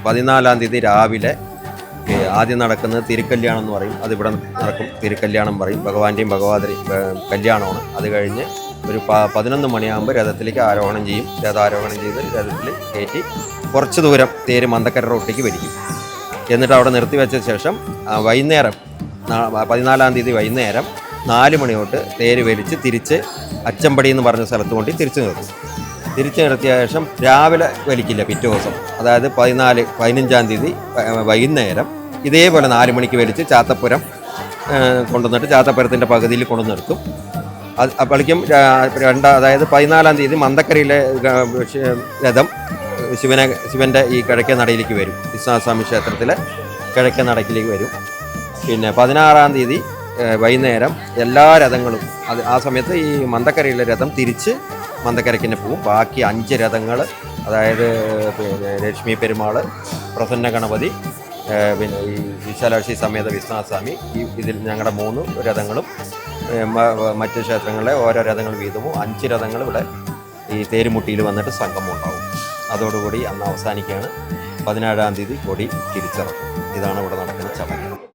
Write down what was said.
14-ാം തീയതി രാവിലെ ആദ്യം നടക്കുന്നത് തിരുക്കല്യാണം എന്ന് പറയും. അതിവിടെ നടക്കും. തിരുക്കല്യാണം പറയും. ഭഗവാന്റെയും ഭഗവതിയും കല്യാണമാണ്. അത് കഴിഞ്ഞ് ഒരു 11 മണിയാകുമ്പോൾ രഥത്തിലേക്ക് ആരോഹണം ചെയ്യും. രഥാരോഹണം ചെയ്ത് രഥത്തിൽ കയറ്റി കുറച്ച് ദൂരം തേര് മന്തക്കര റോട്ടിലേക്ക് വലിക്കും. എന്നിട്ട് അവിടെ നിർത്തിവെച്ച ശേഷം വൈകുന്നേരം 14-ാം തീയതി വൈകുന്നേരം 4 മണി തൊട്ട് തേര് വലിച്ച് തിരിച്ച് അച്ചമ്പടി എന്ന് പറഞ്ഞ സ്ഥലത്ത് കൊണ്ട് തിരിച്ചു നിർത്തും. തിരിച്ചു നിർത്തിയ ശേഷം രാവിലെ വലിക്കില്ല. പിറ്റേ ദിവസം അതായത് 15-ാം തീയതി വൈകുന്നേരം ഇതേപോലെ 4 മണിക്ക് വലിച്ച് ചാത്തപ്പുരം കൊണ്ടുവന്നിട്ട് ചാത്തപ്പുരത്തിൻ്റെ പകുതിയിൽ കൊണ്ടു നിർത്തും. അപ്പോഴേക്കും അതായത് 14-ാം തീയതി മന്തക്കരയിലെ രഥം ശിവൻ്റെ ഈ കിഴക്കേ നടയിലേക്ക് വരും. വിശ്വനാഥസ്വാമി ക്ഷേത്രത്തിലെ കിഴക്കേ നടക്കിലേക്ക് വരും. പിന്നെ 16-ാം തീയതി വൈകുന്നേരം എല്ലാ രഥങ്ങളും ആ സമയത്ത് ഈ മന്തക്കരയിലെ രഥം തിരിച്ച് മന്തക്കരയ്ക്ക് തന്നെ പോകും. ബാക്കി 5 രഥങ്ങൾ, അതായത് പിന്നെ ലക്ഷ്മി പെരുമാൾ, പ്രസന്ന ഗണപതി, പിന്നെ ഈ വിശാലാക്ഷി സമേത വിശ്വനാഥസ്വാമി, ഇതിൽ ഞങ്ങളുടെ 3 രഥങ്ങളും മറ്റ് ക്ഷേത്രങ്ങളിലെ ഓരോ രഥങ്ങൾ വീതവും 5 രഥങ്ങൾ ഇവിടെ ഈ തേരുമുട്ടിയിൽ വന്നിട്ട് സംഗമം ഉണ്ടാവും. അതോടുകൂടി അന്ന് അവസാനിക്കുകയാണ്. 17-ാം തീയതി കൊടി തിരിച്ചിറക്കും. ഇതാണ് ഇവിടെ നടക്കുന്ന ചടങ്ങ്.